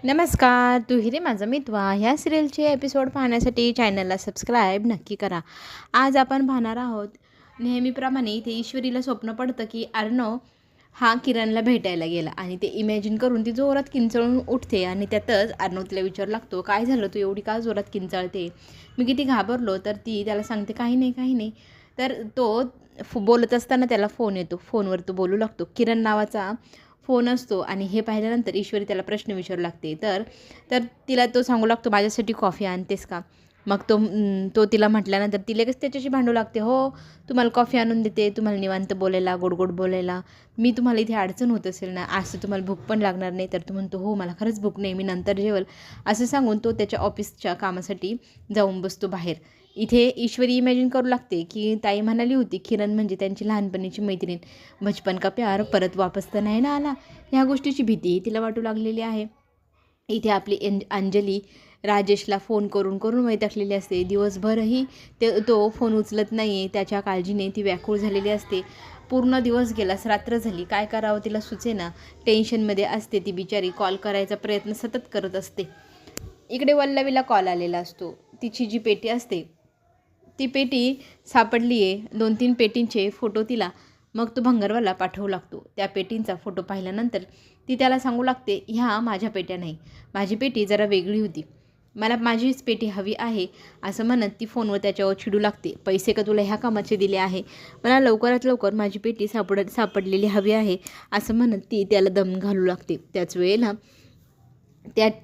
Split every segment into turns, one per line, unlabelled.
नमस्कार, तू हिरे माझा मितवा ह्या सिरियलचे एपिसोड पाहण्यासाठी चॅनलला सबस्क्राईब नक्की करा. आज आपण पाहणार आहोत. नेहमीप्रमाणे इथे ईश्वरीला स्वप्न पडतं की अर्णव हा किरणला भेटायला गेला आणि ते इमॅजिन करून ती जोरात किंचाळून उठते आणि त्यातच अर्णव तिला विचारू लागतो, काय झालं, तू एवढी का जोरात किंचाळते? मी किती घाबरलो. तर ती त्याला सांगते, काही नाही काही नाही. तर तो बोलत असताना त्याला फोन येतो. फोनवर तो बोलू लागतो. किरण नावाचा फोन असतो आणि हे पाहिल्यानंतर ईश्वरी त्याला प्रश्न विचारू लागते. तर तर तिला तो सांगू लागतो, माझ्यासाठी कॉफी आणतेस का? मग तो तिला म्हटल्यानंतर ती लगेच त्याच्याशी भांडू लागते. हो, तुम्हाला कॉफी आणून देते, तुम्हाला निवांत बोलायला, गोड गोड बोलायला. मी तुम्हाला इथे अडचण होत असेल ना, आज तर तुम्हाला भूक पण लागणार नाही. तर तो म्हणतो, हो मला खरंच भूक नाही, मी नंतर जेवेल. असं सांगून तो त्याच्या ऑफिसच्या कामासाठी जाऊन बसतो बाहेर. इथे ईश्वरी इमॅजिन करू लागते की ताई म्हणाली होती किरण म्हणजे त्यांची लहानपणीची मैत्रीण, बचपन का प्यार परत वापस तर नाही ना आला. ह्या गोष्टीची भीती तिला वाटू लागलेली आहे. इथे आपली अंजली राजेशला फोन करून करून वैतागलेली असते. दिवसभरही तो फोन उचलत नाही आहे. त्याच्या काळजीने ती व्याकुळ झालेली असते. पूर्ण दिवस गेलास, रात्र झाली, काय करावं तिला सुचेना. टेन्शनमध्ये असते ती बिचारी. कॉल करायचा प्रयत्न सतत करत असते. इकडे वल्लवीला कॉल आलेला असतो. तिची जी पेटी असते ती पेटी सापडली आहे. 2-3 पेटींचे फोटो तिला मग तो भंगारवाला पाठवू लागतो. त्या पेटींचा फोटो पाहिल्यानंतर ती त्याला सांगू लागते, ह्या माझ्या पेट्या नाही, माझी पेटी जरा वेगळी होती, मला माझीच पेटी हवी आहे. असं म्हणत ती फोनवर त्याच्यावर चिडू लागते. पैसे का तुला ह्या कामाचे दिले आहे? मला लवकरात लवकर माझी पेटी सापडलेली हवी आहे. असं म्हणत ती त्याला दम घालू लागते. त्याच वेळेला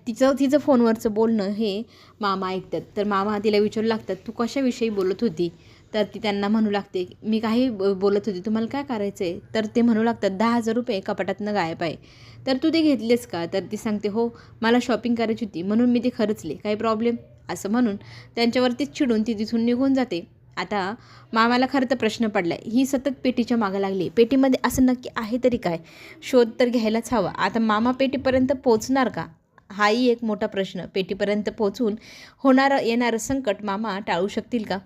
तिचं फोनवरचं बोलणं हे मामा ऐकतात. तर मामा तिला विचारू लागतात, तू कशाविषयी बोलत होती? तर ती त्यांना म्हणू लागते, मी काही बोलत होती, तुम्हाला काय करायचं आहे? तर ते म्हणू लागतात, 10,000 रुपये कपाटातनं गायब आहे, तर तू ते घेतलेस का? तर ती सांगते, हो मला शॉपिंग करायची होती म्हणून मी ते खर्चले, काही प्रॉब्लेम? असं म्हणून त्यांच्यावरतीच चिडून ती तिथून निघून जाते. आता मामाला खरं तर प्रश्न पडला आहे, ही सतत पेटीच्या मागं लागली, पेटीमध्ये असं नक्की आहे तरी काय? शोध तर घ्यायलाच हवा. आता मामा पेटीपर्यंत पोचणार का? हाही एक मोठा प्रश्न. पेटीपर्यंत पोहोचून येणारं संकट मामा टाळू शकतील का?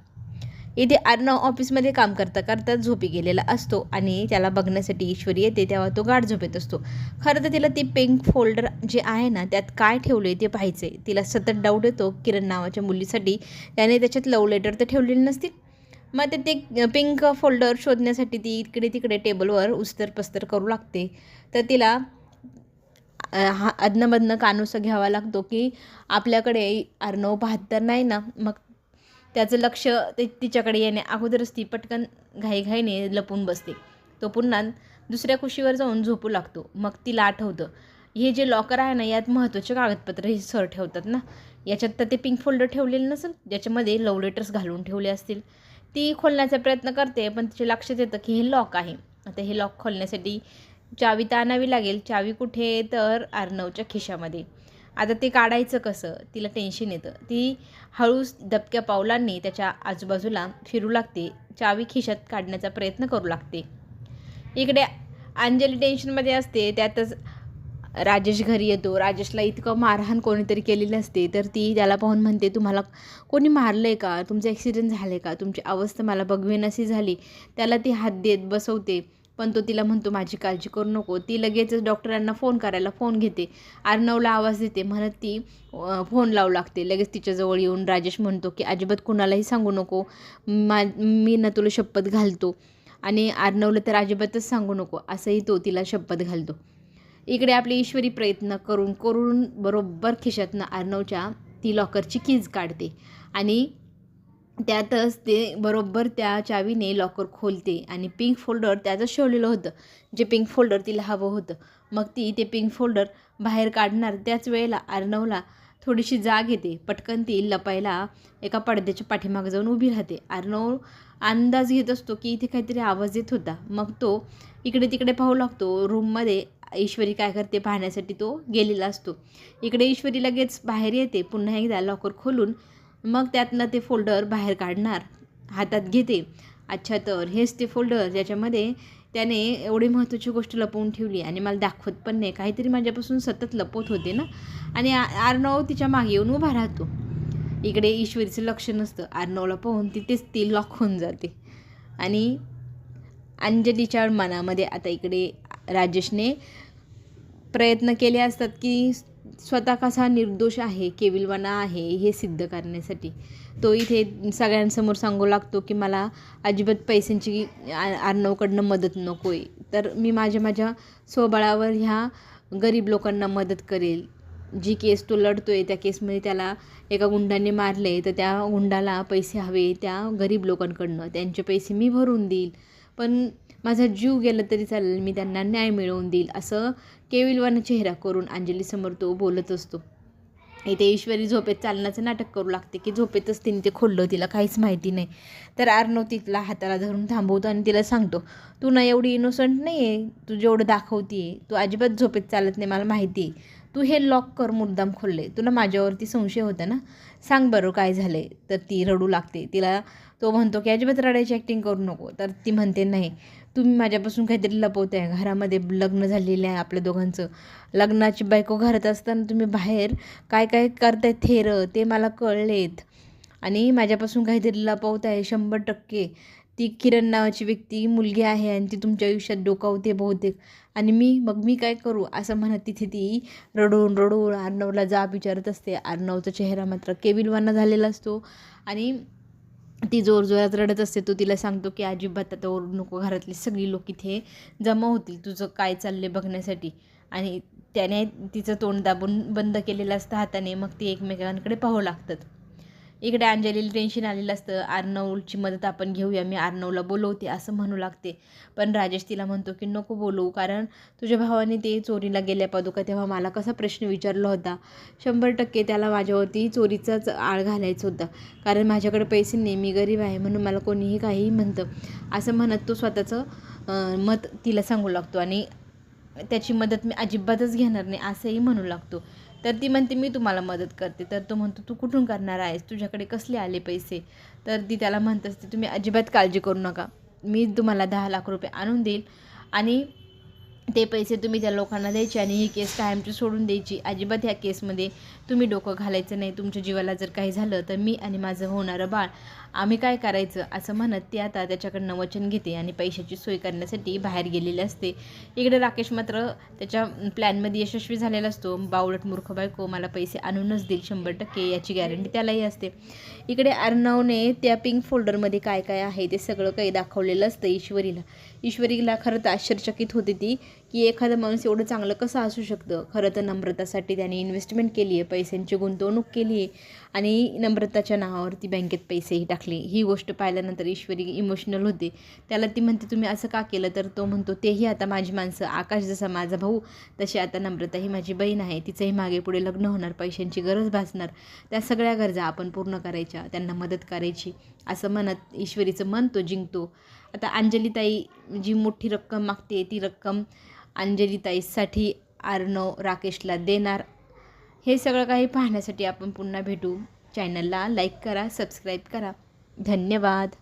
इथे अर्णव ऑफिसमध्ये काम करता करता झोपी गेलेला असतो आणि त्याला बघण्यासाठी ईश्वरी येते. तेव्हा तो गाढ झोपेत असतो. खरं तर तिला ती पिंक फोल्डर जे आहे ना, त्यात काय ठेवले ते पाहायचे. तिला सतत डाऊट येतो, किरण नावाच्या मुलीसाठी त्याने त्याच्यात लव्ह लेटर तर ठेवलेले नसतील. मग ते पिंक फोल्डर शोधण्यासाठी ती इकडे तिकडे टेबलवर उस्तर पस्तर करू लागते. तर तिला अधनंमधनं कानूसा घ्यावा लागतो की आपल्याकडे अर्णव पाहत तर नाही ना. मग त्याचं लक्ष तिच्याकडे येण्या अगोदरच ती पटकन घाईघाईने लपून बसते. तो पुन्हा दुसऱ्या कुशीवर जाऊन झोपू लागतो. मग तिला आठवतं, हे जे लॉकर आहे ना, यात महत्त्वाचे कागदपत्र हे सर ठेवतात ना, याच्यात तर ते पिंक फोल्डर ठेवलेलं नसेल ज्याच्यामध्ये लव्ह लेटर्स घालून ठेवले असतील. ती खोलण्याचा प्रयत्न करते पण तिच्या लक्षात येतं की हे लॉक आहे. आता हे लॉक खोलण्यासाठी चावी तर आणावी लागेल. चावी कुठे? तर अर्णवच्या खिशामध्ये. आता ते काढायचं कसं? तिला टेन्शन येतं. ती हळूच दबक्या पावलांनी त्याच्या आजूबाजूला फिरू लागते. चावी खिशात काढण्याचा प्रयत्न करू लागते. इकडे अंजली टेन्शनमध्ये असते. त्यातच राजेश घरी येतो. राजेशला इतकं मारहाण कोणीतरी केलेली असते. तर ती त्याला पाहून म्हणते, तुम्हाला कोणी मारलं आहे का? तुमचं ॲक्सिडेंट झालं आहे का? तुमची अवस्था मला बघवेनाशी झाली. त्याला ती हात देत बसवते. पण तो तिला म्हणतो, माझी काळजी करू नको. ती लगेचच डॉक्टरांना फोन करायला फोन घेते. अर्णवला आवाज देते. म्हणत ती फोन लावू लागते. लगेच तिच्याजवळ येऊन राजेश म्हणतो की अजिबात कुणालाही सांगू नको, मी ना तुला शपथ घालतो. आणि अर्णवला तर अजिबातच सांगू नको, असंही तो तिला शपथ घालतो. इकडे आपली ईश्वरी प्रयत्न करून करून बरोबर खिशातनं अर्णवच्या ती लॉकरची कीज काढते आणि त्यातच ते बरोबर त्या चावीने लॉकर खोलते आणि पिंक फोल्डर त्यातच ठेवलेलं होतं, जे पिंक फोल्डर तिला हवं होतं. मग ती ते पिंक फोल्डर बाहेर काढणार त्याच वेळेला अर्णवला थोडीशी जाग येते. पटकन ती लपायला एका पडद्याच्या पाठीमागे जाऊन उभी राहते. अर्णव अंदाज घेत असतो की इथे काहीतरी आवाज येत होता. मग तो इकडे तिकडे पाहू लागतो. रूममध्ये ईश्वरी काय करते पाहण्यासाठी तो गेलेला असतो. इकडे ईश्वरी लगेच बाहेर येते. पुन्हा एकदा लॉकर खोलून मग त्यातनं ते फोल्डर बाहेर काढणार, हातात घेते. अच्छा, तर हेच ते फोल्डर ज्याच्यामध्ये त्याने एवढी महत्त्वाची गोष्ट लपवून ठेवली आणि मला दाखवत पण नाही, काहीतरी माझ्यापासून सतत लपवत होते ना. आणि अर्णव तिच्या मागे येऊन उभा राहतो. इकडे ईश्वरीचं लक्ष नसतं. अर्णवला पाहून तिथेच ती लॉक होऊन जाते. आणि अंजलीच्या मनामध्ये आता इकडे राजेशने प्रयत्न केले असतात की स्वतः कसा निर्दोष आहे, केविलवाणा आहे हे सिद्ध करण्यासाठी तो इथे सगळ्यांसमोर सांगू लागतो की मला अजिबात पैशांची अर्णवकडनं मदत नको आहे, तर मी माझ्या स्वबळावर ह्या गरीब लोकांना मदत करेल. जी केस तो लढतो आहे त्या केसमध्ये त्याला एका गुंडाने मारले, तर त्या गुंडाला पैसे हवे त्या गरीब लोकांकडनं, त्यांचे पैसे मी भरून देईल, पण माझा जीव गेला तरी चालेल, मी त्यांना न्याय मिळवून देईल, असं केविलवाणा चेहरा करून अंजलीसमोर तो बोलत असतो. इथे ईश्वरी झोपेत चालण्याचं नाटक करू लागते की झोपेतच तिने ते खोललं, तिला काहीच माहिती नाही. तर अर्णव तिला हाताला धरून थांबवतो आणि तिला सांगतो, तू ना एवढी इनोसंट नाही आहे, तू जेवढं दाखवते तू अजिबात झोपेत चालत नाही, मला माहिती आहे. तू हे लॉक कर मुद्दाम खोलले, तुला माझ्यावरती संशय होता ना, सांग बरं काय झालं आहे. तर ती रडू लागते. तिला तो म्हणतो की अजिबात रडायची ॲक्टिंग करू नको. तर ती म्हणते, नाही तुम्ही माझ्यापासून काहीतरी लपवत आहे, घरामध्ये लग्न झालेलं आहे आपल्या दोघांचं, लग्नाची बायको घरात असताना तुम्ही बाहेर काय काय करताय थेरं ते मला कळलेत, आणि माझ्यापासून काहीतरी लपवत आहे 100%. ती किरण नावाची व्यक्ती मुलगी आहे आणि ती तुमच्या आयुष्यात डोकावते बहुतेक, आणि मी काय करू असं म्हणत तिथे ती रडून अर्णवला जाब विचारत असते. अर्णवचा चेहरा मात्र केविलवाणा झालेला असतो आणि ती जोरजोरात रडत असते. तो तिला सांगतो की अजिबात आता ओरडू नको, घरातली सगळी लोक इथे जमा होतील तुझं काय चाललंय बघण्यासाठी. आणि त्याने तिचं तोंड दाबून बंद केलेलं असतं हाताने. मग ती एकमेकांकडे पाहू लागतात. इकडे अंजलीला टेन्शन आलेलं असतं, अर्णवची मदत आपण घेऊया, मी अर्णवला बोलवते असं म्हणू लागते. पण राजेश तिला म्हणतो की नको बोलवू, कारण तुझ्या भावाने ते चोरीला गेल्या पादुका तेव्हा मला कसा प्रश्न विचारला होता, 100% त्याला माझ्यावरती चोरीचाच आळ घालायचं होता, कारण माझ्याकडे पैसे नाही, मी गरीब आहे, म्हणून मला कोणीही काहीही म्हणतं असं म्हणत तो स्वतःचं मत तिला सांगू लागतो आणि त्याची मदत मी अजिबातच घेणार नाही असंही म्हणू लागतो. तर ती म्हणते मी तुम्हाला मदत करते. तर तो म्हणतो तू कुठून करणार आहेस, तुझ्याकडे कसले आले पैसे. तर ती त्याला म्हणत असते तुम्ही अजिबात काळजी करू नका, मी तुम्हाला 10 लाख रुपये आणून देईल आणि ते पैसे तुम्ही त्या लोकांना द्यायचे आणि ही केस कायमची सोडून द्यायची. अजिबात ह्या केसमध्ये तुम्ही डोकं घालायचं नाही. तुमच्या जीवाला जर काही झालं तर मी आणि माझं होणारं बाळ आम्ही काय करायचं असं म्हणत ती आता त्याच्याकडनं वचन घेते आणि पैशाची सोय करण्यासाठी बाहेर गेलेली असते. इकडे राकेश मात्र त्याच्या प्लॅनमध्ये यशस्वी झालेला असतो. बावळट मूर्ख बायको मला पैसे आणूनच देईल 100%, याची गॅरंटी त्यालाही असते. इकडे अर्णवने त्या पिंक फोल्डरमध्ये काय काय आहे ते सगळं काही दाखवलेलं असतं ईश्वरीला खरं तर आश्चर्यचकित होते ती की एखादा माणूस एवढं चांगलं कसं असू शकतं. खरं तर नम्रतासाठी त्याने इन्व्हेस्टमेंट केली आहे, पैशांची गुंतवणूक केली आहे आणि नम्रताच्या नावावरती बँकेत पैसेही टाकले. ही गोष्ट पाहिल्यानंतर ईश्वरी इमोशनल होते. त्याला ती म्हणते तुम्ही असं का केलं. तर तो म्हणतो तेही आता माझी माणसं, आकाश जसा माझा भाऊ तशी आता नम्रता ही माझी बहीण आहे, तिचंही मागे पुढे लग्न होणार, पैशांची गरज भासणार, त्या सगळ्या गरजा आपण पूर्ण करायच्या, त्यांना मदत करायची असं म्हणत ईश्वरीचं मन तो जिंकतो. आता अंजलीताई जी मोठी रक्कम मागते ती रक्कम अंजलीताईसाठी अर्णव राकेशला देणार. हे सगळं काही पाहण्यासाठी आपण पुन्हा भेटू. चॅनलला लाईक करा, सबस्क्राईब करा. धन्यवाद.